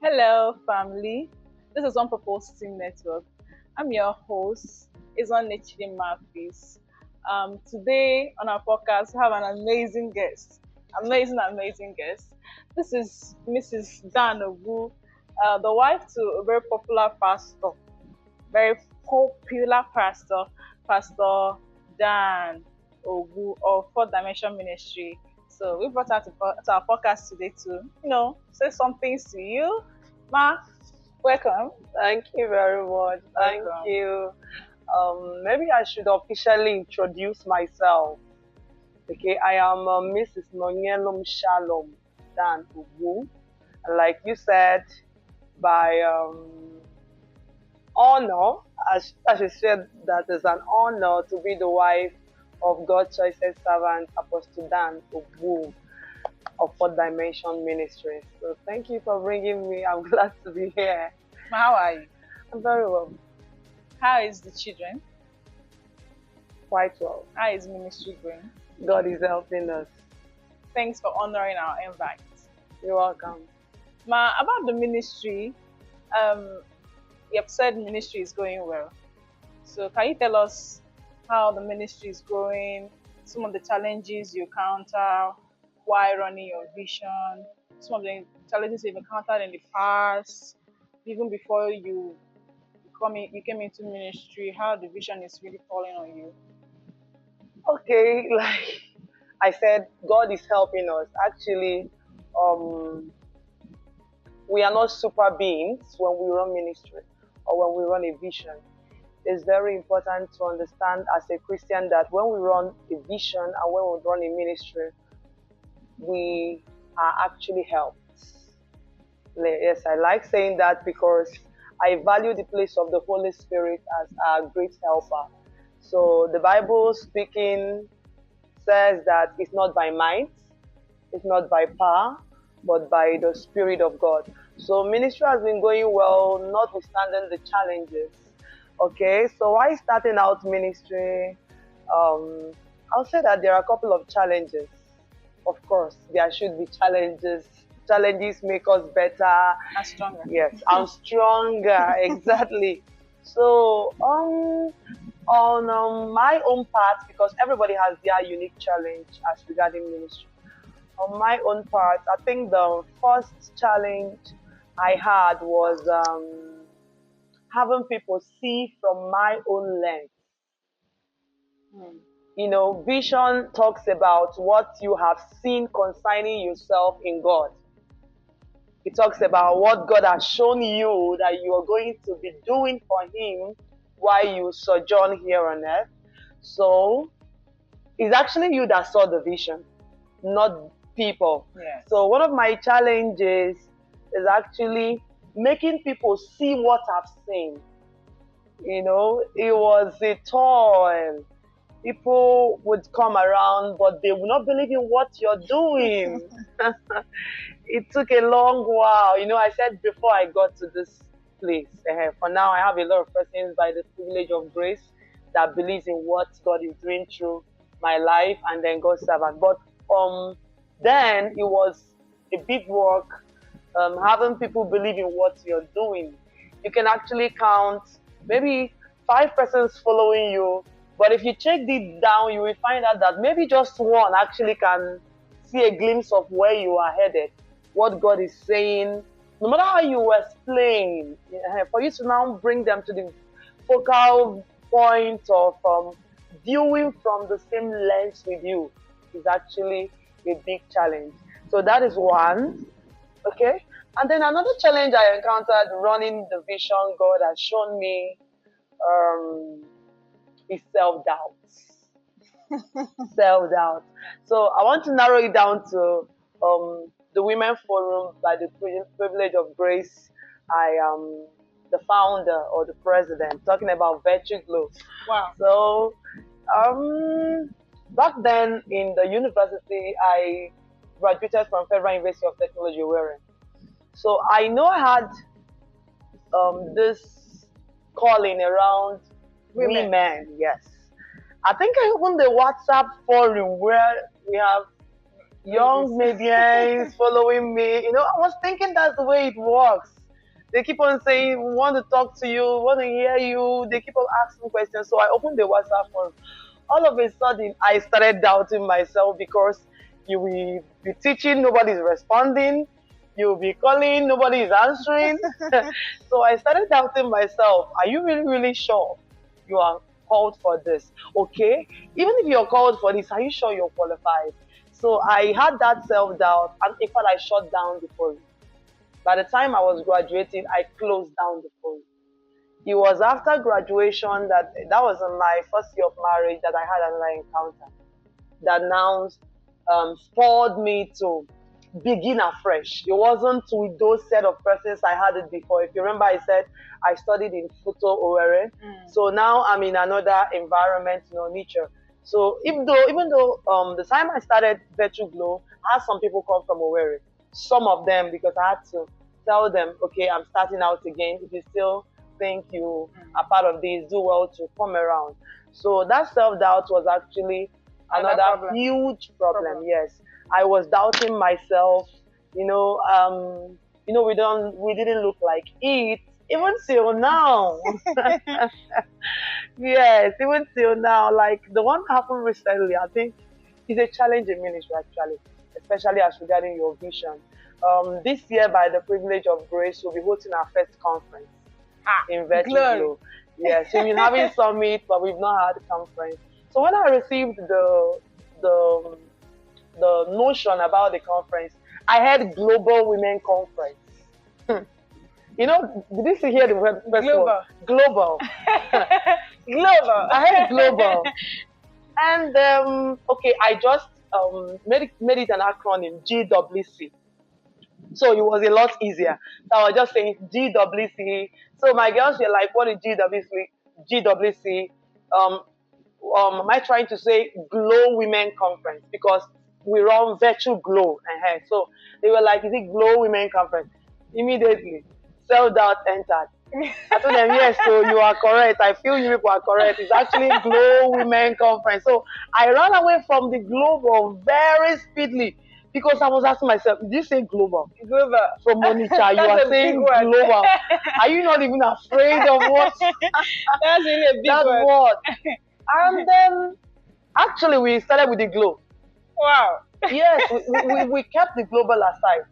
Hello, family. This is One Purpose Team Network. I'm your host, Izon Nechidi Mafis. Today on our podcast, we have an amazing guest. Amazing guest. This is Mrs. Dan Ogbu, the wife to a very popular pastor, Pastor Dan Ogbu of Fourth Dimension Ministry. So we brought her to our podcast today to, say some things to you. Ma, welcome. Thank you very much. Thank Welcome. you. Maybe I should officially introduce myself. Okay, I am Mrs. Nonyelum Shalom Dan Ogbu. Like you said, by honor, as you said, that is an honor to be the wife of God's choicest servant, Apostle Dan Ogbu of Fourth Dimension Ministries. So thank you for bringing me. I'm glad to be here. Ma, how are you? I'm very well. How is the children? Quite well. How is ministry going? God is helping us. Thanks for honoring our invite. You're welcome. Ma, about the ministry, you have said ministry is going well. So can you tell us how the ministry is going, some of the challenges you encounter while running your vision, some of the challenges you've encountered in the past, even before you came into ministry, how the vision is really falling on you? Okay, like I said, God is helping us. Actually, we are not super beings when we run ministry or when we run a vision. It's very important to understand as a Christian that when we run a vision and when we run a ministry, we are actually helped. Yes, I like saying that because I value the place of the Holy Spirit as our great helper. So the Bible speaking says that it's not by might, it's not by power, but by the Spirit of God. So ministry has been going well, notwithstanding the challenges. Okay, so why starting out ministry? I'll say that there are a couple of challenges. Of course, there should be challenges. Challenges make us better. And stronger. Yes, I'm stronger. Exactly. So on my own part, because everybody has their unique challenge as regarding ministry. On my own part, I think the first challenge I had was having people see from my own lens. You know, vision talks about what you have seen concerning yourself in God. It talks about what God has shown you that you are going to be doing for Him while you sojourn here on earth. So it's actually you that saw the vision, not people. Yes. So one of my challenges is actually making people see what I've seen. You know, it was a toil. People would come around, but they would not believe in what you're doing. It took a long while. You know, I said before I got to this place, for now I have a lot of persons by the privilege of grace that believes in what God is doing through my life and then God's servant. But then it was a big work having people believe in what you're doing. You can actually count maybe 5 persons following you, but if you check deep down, you will find out that maybe just one actually can see a glimpse of where you are headed, what God is saying. No matter how you explain, for you to now bring them to the focal point of viewing from the same lens with you is actually a big challenge. So that is one. Okay. And then another challenge I encountered running the vision God has shown me is self-doubt. Self-doubt. So I want to narrow it down to the Women Forum by the privilege of grace. I am the founder or the president, talking about Virtue Glow. Wow. So back then in the university, I graduated from Federal University of Technology, Owerri. So I know I had this calling around women. Yes. I think I opened the WhatsApp forum where we have young medians following me. You know, I was thinking that's the way it works. They keep on saying, we want to talk to you, we want to hear you. They keep on asking questions. So I opened the WhatsApp phone. All of a sudden, I started doubting myself because you will be teaching, nobody's responding. You'll be calling, nobody is answering. So I started doubting myself. Are you really, really sure you are called for this? Okay. Even if you're called for this, are you sure you're qualified? So I had that self doubt, and in fact, I shut down the phone. By the time I was graduating, I closed down the phone. It was after graduation that was in my first year of marriage that I had another encounter that now spurred me to begin afresh. It wasn't with those set of persons I had it before. If you remember, I said I studied in Futo Owerri. So now I'm in another environment, nature. So even though the time I started Virtue Glow, I had some people come from Owerri. Some of them, because I had to tell them, okay, I'm starting out again. If you still think you are part of this, do well to come around. So that self doubt was actually another huge problem. Yes, I was doubting myself. We didn't look like it even till now. Yes, even till now, like the one that happened recently, I think is a challenge in ministry actually, especially as regarding your vision. This year, by the privilege of grace, we'll be hosting our first conference in Virtue Glow. Yes, we've been having summit, but we've not had a conference. So when I received the the notion about the conference, I had Global Women Conference. Did you hear the word? Global. Global. Global. I had global. And okay, I just made it an acronym, GWC. So it was a lot easier. So I was just saying GWC. So my girls were like, what is GWC? GWC. Am I trying to say Glow Women Conference? Because we run Virtue Glow. So they were like, is it Glow Women Conference? Immediately, self-doubt entered. I told them, yes, so you are correct. I feel you people are correct. It's actually Glow Women Conference. So I ran away from the global very speedily because I was asking myself, did you say global? Global. From Monica, you are saying global. Are you not even afraid of what? That's really a big word. What? And then, actually, we started with the glow. Wow. Yes, we kept the global aside.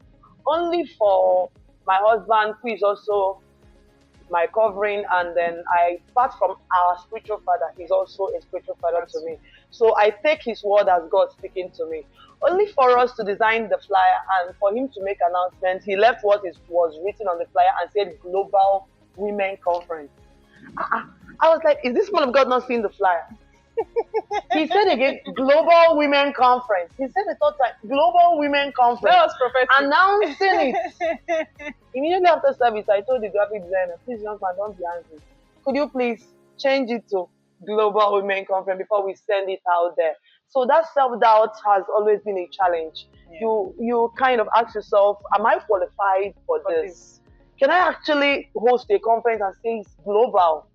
Only for my husband, who is also my covering, and then apart from our spiritual father, he's also a spiritual father to me. So I take his word as God speaking to me. Only for us to design the flyer and for him to make announcements, he left what was written on the flyer and said Global Women Conference. I was like, is this man of God not seeing the flyer? He said again, Global Women Conference. He said the third time, Global Women Conference. That was prophetic. Announcing it. Immediately after service, I told the graphic designer, please, young man, don't be angry. Could you please change it to Global Women Conference before we send it out there? So that self-doubt has always been a challenge. Yeah. You kind of ask yourself, am I qualified for this? Can I actually host a conference and say it's global?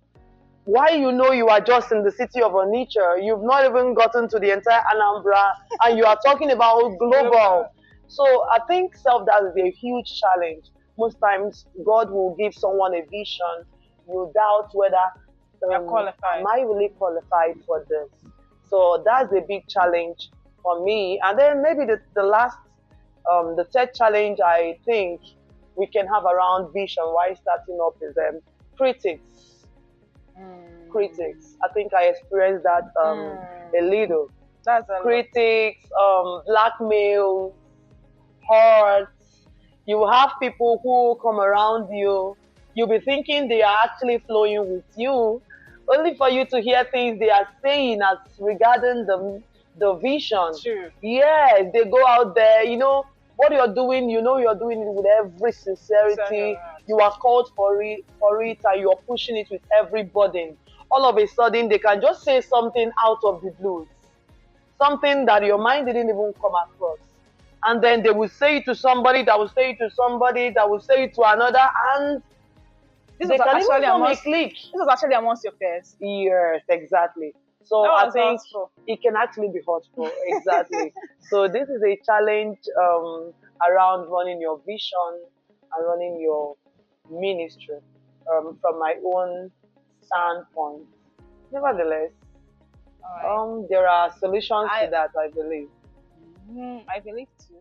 Why you are just in the city of Onitsha, you've not even gotten to the entire Anambra, and you are talking about global. So I think self-doubt is a huge challenge. Most times, God will give someone a vision. You doubt whether am I really qualified for this? So that's a big challenge for me. And then maybe the last, the third challenge I think we can have around vision while starting up is critics. Critics. I think I experienced that a little. That's a critics, blackmail, hurt. You have people who come around you. You'll be thinking they are actually flowing with you, only for you to hear things they are saying as regarding the vision. True. Yes, they go out there, what you're doing, you're doing it with every sincerity. You are called for it, and you're pushing it with every burden. All of a sudden, they can just say something out of the blue, something that your mind didn't even come across. And then they will say it to somebody, that will say it to somebody, that will say it to another, and this was actually amongst your peers. Yes, exactly. So That I was think hurtful. it can actually be hurtful. Exactly. So this is a challenge around running your vision and running your ministry from my own standpoint. Nevertheless, All right. there are solutions to I that, I believe. I believe too.